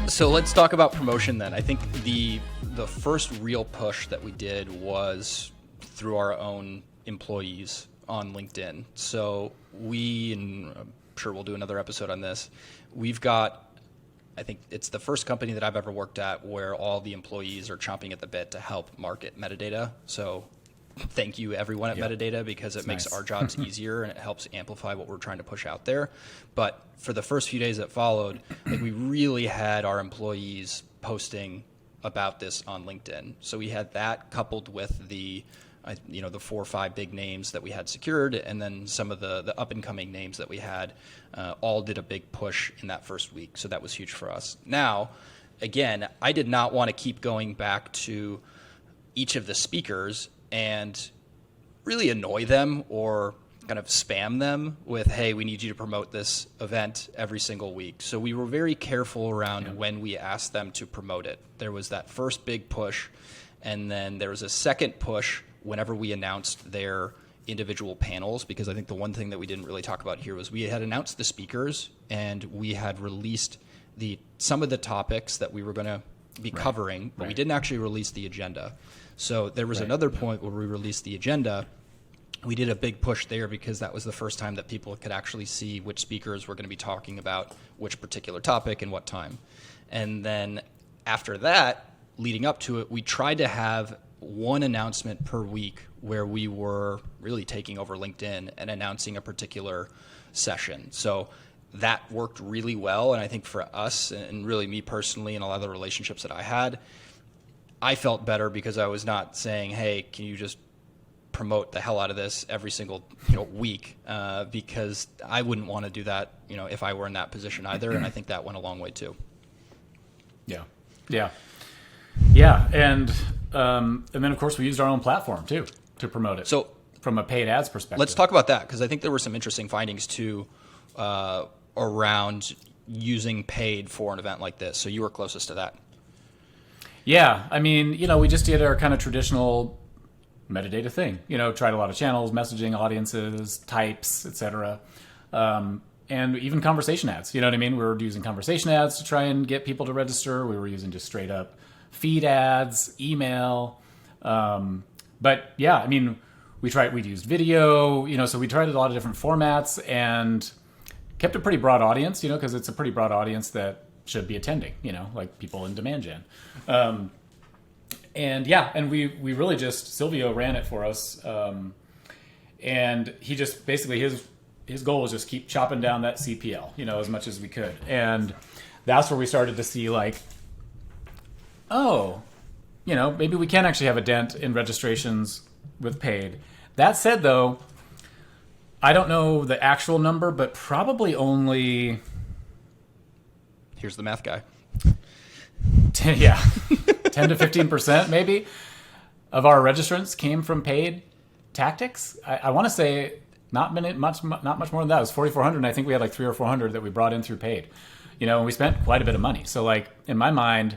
So let's talk about promotion then. I think the first real push that we did was through our own employees on LinkedIn. So and I'm sure we'll do another episode on this, we've got, I think it's the first company that I've ever worked at where all the employees are chomping at the bit to help market metadata. So thank you everyone at Metadata, because it makes our jobs easier and it helps amplify what we're trying to push out there. But for the first few days that followed, like, we really had our employees posting about this on LinkedIn. So we had that coupled with the 4 or 5 big names that we had secured, and then some of the up and coming names that we had all did a big push in that first week. So that was huge for us. Now, again, I did not want to keep going back to each of the speakers and really annoy them or kind of spam them with, hey, we need you to promote this event every single week. So we were very careful around when we asked them to promote it. There was that first big push, and then there was a second push whenever we announced their individual panels, because I think the one thing that we didn't really talk about here was we had announced the speakers and we had released some of the topics that we were going to be covering, but we didn't actually release the agenda. So there was another point where we released the agenda. We did a big push there because that was the first time that people could actually see which speakers were going to be talking about which particular topic and what time. And then after that, leading up to it, we tried to have one announcement per week where we were really taking over LinkedIn and announcing a particular session. So that worked really well. And I think for us, and really me personally and a lot of the relationships that I had, I felt better because I was not saying, hey, can you just promote the hell out of this every single week, because I wouldn't want to do that if I were in that position either. And I think that went a long way too. Yeah. And then of course we used our own platform too to promote it. So from a paid ads perspective, let's talk about that, because I think there were some interesting findings too around using paid for an event like this. So you were closest to that. Yeah, I mean, we just did our kind of traditional metadata thing. Tried a lot of channels, messaging, audiences, types, etc. And even conversation ads. You know what I mean? We were using conversation ads to try and get people to register. We were using just straight up feed ads, email. But yeah, I mean, we used video, so we tried a lot of different formats and kept a pretty broad audience, because it's a pretty broad audience that should be attending, like people in demand gen. And we really just, Silvio ran it for us. And he just basically, his goal was just keep chopping down that CPL, as much as we could. And that's where we started to see maybe we can actually have a dent in registrations with paid. That said though, I don't know the actual number, but probably only... Here's the math guy. 10 to 15% maybe of our registrants came from paid tactics. I want to say not much more than that. It was 4,400, and I think we had 300 or 400 that we brought in through paid. And we spent quite a bit of money. So in my mind,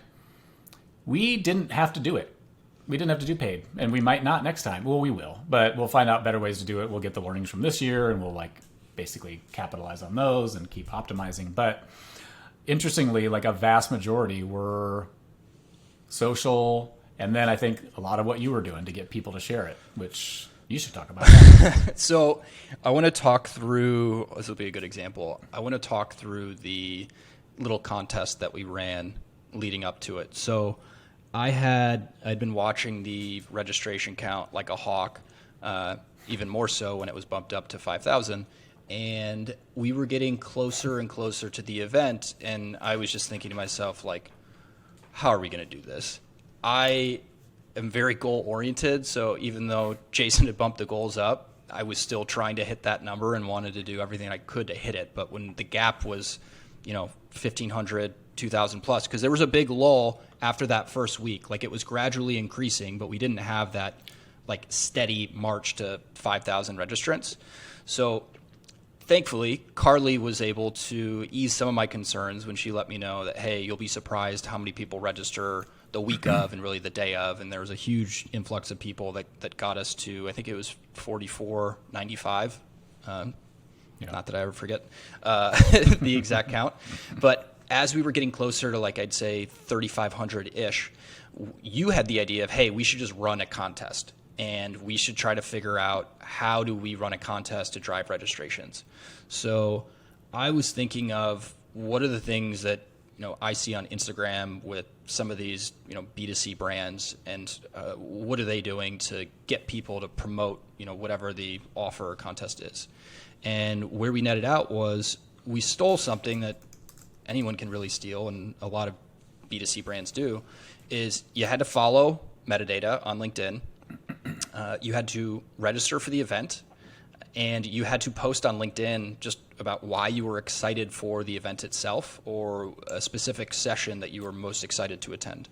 we didn't have to do it. We didn't have to do paid, and we might not next time. Well, we will, but we'll find out better ways to do it. We'll get the learnings from this year, and we'll basically capitalize on those and keep optimizing. But interestingly, a vast majority were social, and then I think a lot of what you were doing to get people to share it, which you should talk about. So I want to talk through, this will be a good example. I want to talk through the little contest that we ran leading up to it. So I'd been watching the registration count like a hawk, even more so when it was bumped up to 5,000. And we were getting closer and closer to the event, and I was just thinking to myself, how are we going to do this? I am very goal-oriented, so even though Jason had bumped the goals up, I was still trying to hit that number and wanted to do everything I could to hit it. But when the gap was, 1,500, 2,000 plus, because there was a big lull after that first week. It was gradually increasing, but we didn't have that, steady march to 5,000 registrants. So thankfully, Carly was able to ease some of my concerns when she let me know that, hey, you'll be surprised how many people register the week of and really the day of. And there was a huge influx of people that got us to, I think it was 4,495 Not that I ever forget the exact count. But as we were getting closer to, like, I'd say 3,500-ish, you had the idea of, hey, we should just run a contest. And we should try to figure out how do we run a contest to drive registrations. So I was thinking of what are the things that I see on Instagram with some of these B2C brands, and what are they doing to get people to promote whatever the offer or contest is. And where we netted out was we stole something that anyone can really steal, and a lot of B2C brands do, is you had to follow Metadata on LinkedIn. You had to register for the event, and you had to post on LinkedIn just about why you were excited for the event itself or a specific session that you were most excited to attend.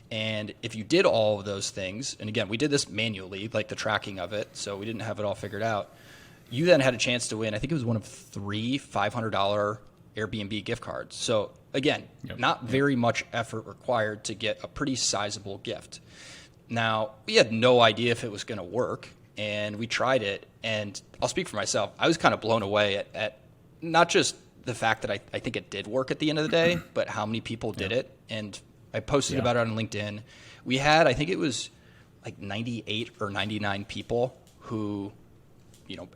And if you did all of those things, and again, we did this manually, like the tracking of it, so we didn't have it all figured out, you then had a chance to win, I think it was one of 3 $500 Airbnb gift cards. So again, not very much effort required to get a pretty sizable gift. Now, we had no idea if it was going to work, and we tried it, and I'll speak for myself. I was kind of blown away at not just the fact that I think it did work at the end of the day, but how many people did it. And I posted about it on LinkedIn. We had, I think it was like 98 or 99 people who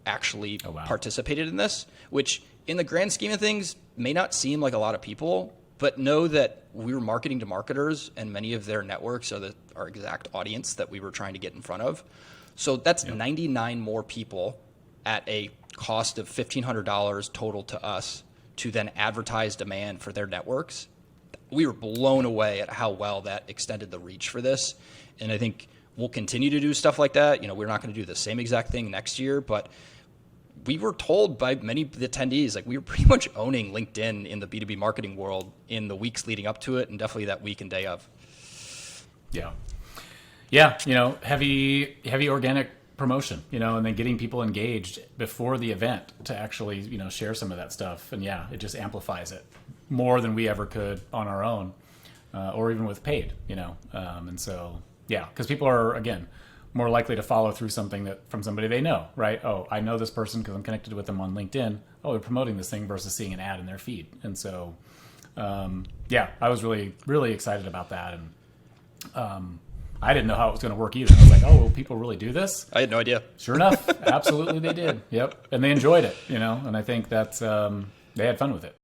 actually participated in this, which in the grand scheme of things may not seem like a lot of people, but know that we were marketing to marketers, and many of their networks are our exact audience that we were trying to get in front of. So that's 99 more people at a cost of $1,500 total to us to then advertise demand for their networks. We were blown away at how well that extended the reach for this. And I think we'll continue to do stuff like that. We're not going to do the same exact thing next year, but we were told by many of the attendees, like, we were pretty much owning LinkedIn in the B2B marketing world in the weeks leading up to it, and definitely that week and day of. Yeah, heavy organic promotion, and then getting people engaged before the event to actually, share some of that stuff. And it just amplifies it more than we ever could on our own, or even with paid, and so, because people are, again, more likely to follow through something from somebody they know, right? Oh, I know this person because I'm connected with them on LinkedIn. Oh, they're promoting this thing versus seeing an ad in their feed. And so, I was really, really excited about that. And I didn't know how it was going to work either. I was like, oh, will people really do this? I had no idea. Sure enough, absolutely they did. Yep. And they enjoyed it, and I think that's, they had fun with it.